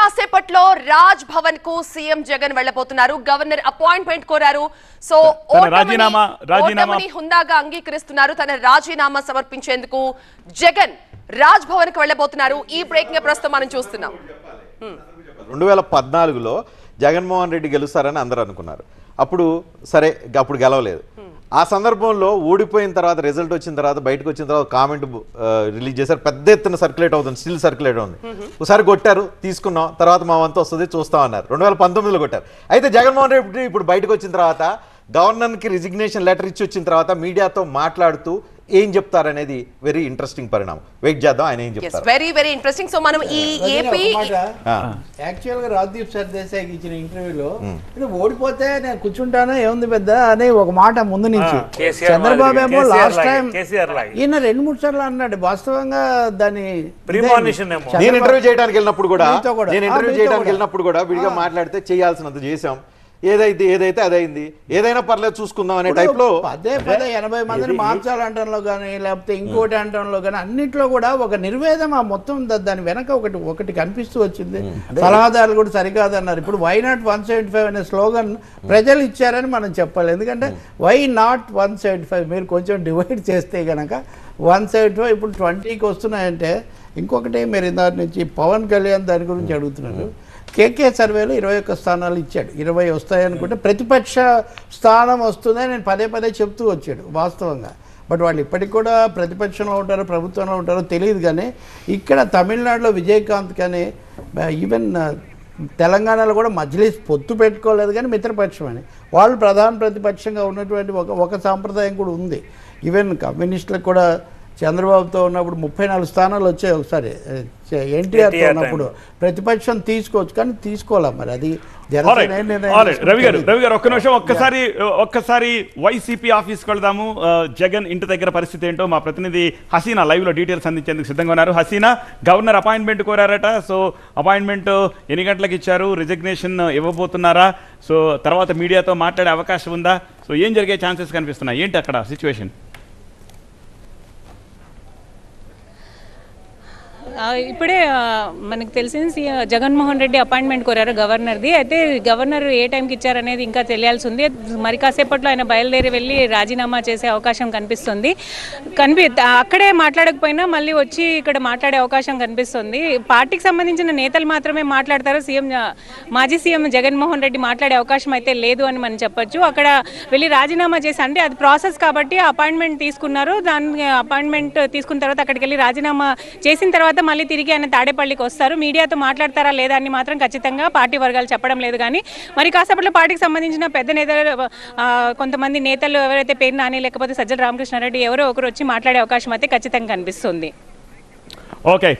కాసేపట్లో రాజ్ భవన్ కు CM Jagan వెళ్ళబోతున్నారు. Governor appointment కోరారు. సో ఓటమిని హుందాగా అంగీకరిస్తున్నారు. తన రాజీనామా సమర్పించేందుకు జగన్ రాజ్ భవన్ కు వెళ్ళబోతున్నారు. ఈ బ్రేకింగ్ ప్రస్తుతం మనం చూస్తున్నాం. 2014లో జగన్మోహన్ రెడ్డి గెలుస్తారని అందరూ అనుకున్నారు. అప్పుడు సరే అప్పుడు గెలవలేదు. ఆ సందర్భంలో ఓడిపోయిన తర్వాత రిజల్ట్ వచ్చిన తర్వాత బయటకు వచ్చిన తర్వాత కామెంట్ రిలీజ్ చేశారు. పెద్ద ఎత్తున సర్క్యులేట్ అవుతుంది, స్టిల్ సర్క్యులేట్ అవుతుంది. ఒకసారి కొట్టారు, తీసుకున్నాం, తర్వాత మా వంతు వస్తుంది చూస్తాం అన్నారు. 2019లో కొట్టారు. అయితే జగన్మోహన్ రెడ్డి ఇప్పుడు బయటకు వచ్చిన తర్వాత గవర్నర్కి రిజిగ్నేషన్ లెటర్ ఇచ్చి వచ్చిన తర్వాత మీడియాతో మాట్లాడుతూ ఏం చెప్తారనేది వెరీ ఇంట్రెస్టింగ్ పరిణామం. వెయిట్ చేద్దాం ఆయన ఏం చెప్తారు. Very very interesting. సో మనం ఈ ఏపీ యాక్చువల్ గా రాజ్దీప్ సర్దేశాయికి ఇచ్చిన ఇంటర్వ్యూలో ఓడిపోతే నేను కూర్చుంటాను ఏముంది పెద్ద అనే ఒక మాట ముందు నుంచి చంద్రబాబు ఏమో లాస్ట్ టైం ఈయన 2-3 సార్లు అన్నాడు. వాస్తవంగా దాన్ని నేను ఇంటర్వ్యూ చేయడానికి వెళ్ళినప్పుడు కూడా విడిగా మాట్లాడితే చేయాల్సినంత చేసాం, ఏదైతే అదైంది, ఏదైనా పర్లేదు చూసుకుందాం అనే టైప్ లో పదే 80 మందిని మార్చాలంటంలో కానీ లేకపోతే ఇంకోటి అంటంలో కానీ అన్నింటిలో కూడా ఒక నిర్వేదం ఆ మొత్తం దాని వెనక ఒకటి కనిపిస్తూ వచ్చింది. సలహాదారులు కూడా సరికాదన్నారు. ఇప్పుడు వై నాట్ 175 అనే స్లోగన్ ప్రజలు ఇచ్చారని మనం చెప్పాలి. ఎందుకంటే వై నాట్ 175 మీరు కొంచెం డివైడ్ చేస్తే కనుక 175 ఇప్పుడు 20కి వస్తున్నాయంటే ఇంకొకటి మీరు ఇందాక నుంచి పవన్ కళ్యాణ్ దాని గురించి అడుగుతున్నారు. కేకే సర్వేలో 21 స్థానాలు ఇచ్చాడు. 20 వస్తాయనుకుంటే ప్రతిపక్ష స్థానం వస్తుందని నేను పదే చెప్తూ వచ్చాడు వాస్తవంగా. బట్ వాళ్ళు ఇప్పటికి కూడా ప్రతిపక్షంలో ఉంటారో ప్రభుత్వంలో ఉంటారో తెలియదు. కానీ ఇక్కడ తమిళనాడులో విజయకాంత్ కానీ ఈవెన్ తెలంగాణలో కూడా మజ్లిస్ పొత్తు పెట్టుకోలేదు కానీ మిత్రపక్షం అని వాళ్ళు ప్రధాన ప్రతిపక్షంగా ఉన్నటువంటి ఒక సాంప్రదాయం కూడా ఉంది. ఈవెన్ కమ్యూనిస్టులకు కూడా చంద్రబాబుతో ఉన్నప్పుడు 34 స్థానాలు వచ్చాయి. ఒకసారి ఎన్టీఆర్తో ఉన్నప్పుడు ప్రతిపక్షం తీసుకోవచ్చు కానీ తీసుకోవాలి. మరి అది రవి గారు ఒక్క నిమిషం ఒక్కసారి వైసీపీ ఆఫీస్కి వెళ్దాము. జగన్ ఇంటి దగ్గర పరిస్థితి ఏంటో మా ప్రతినిధి హసీనా లైవ్ లో డీటెయిల్స్ అందించేందుకు సిద్ధంగా ఉన్నారు. హసీనా, గవర్నర్ అపాయింట్మెంట్ కోరారట. సో అపాయింట్మెంట్ ఎన్ని గంటలకు ఇచ్చారు? రిజిగ్నేషన్ ఇవ్వబోతున్నారా? సో తర్వాత మీడియాతో మాట్లాడే అవకాశం ఉందా? సో ఏం జరిగే ఛాన్సెస్ కనిపిస్తున్నాయి? ఏంటి అక్కడ సిచ్యువేషన్? ఇప్పుడే మనకు తెలిసింది జగన్మోహన్ రెడ్డి అపాయింట్మెంట్ కోరారు గవర్నర్ది. అయితే గవర్నర్ ఏ టైంకి ఇచ్చారనేది ఇంకా తెలియాల్సి ఉంది. మరి కాసేపట్లో ఆయన బయలుదేరి వెళ్ళి రాజీనామా చేసే అవకాశం కనిపిస్తుంది. అక్కడే మాట్లాడకపోయినా మళ్ళీ వచ్చి ఇక్కడ మాట్లాడే అవకాశం కనిపిస్తుంది. పార్టీకి సంబంధించిన నేతలు మాత్రమే మాట్లాడతారు. మాజీ సీఎం జగన్మోహన్ రెడ్డి మాట్లాడే అవకాశం అయితే లేదు అని మనం చెప్పొచ్చు. అక్కడ వెళ్ళి రాజీనామా చేసి అంటే అది ప్రాసెస్ కాబట్టి అపాయింట్మెంట్ తీసుకున్నారు. దాన్ని అపాయింట్మెంట్ తీసుకున్న తర్వాత అక్కడికి వెళ్ళి రాజీనామా చేసిన తర్వాత మళ్ళీ తిరిగి ఆయన తాడేపల్లికి వస్తారు. మీడియాతో మాట్లాడతారా లేదా అని మాత్రం ఖచ్చితంగా పార్టీ వర్గాలు చెప్పడం లేదు. కానీ మరి కాసేపట్లో పార్టీకి సంబంధించిన పెద్ద నేతలు కొంతమంది నేతలు ఎవరైతే పేరు నాని లేకపోతే సజ్జల రామకృష్ణారెడ్డి ఎవరో ఒకరు వచ్చి మాట్లాడే అవకాశం అయితే ఖచ్చితంగా కనిపిస్తుంది. ఓకే.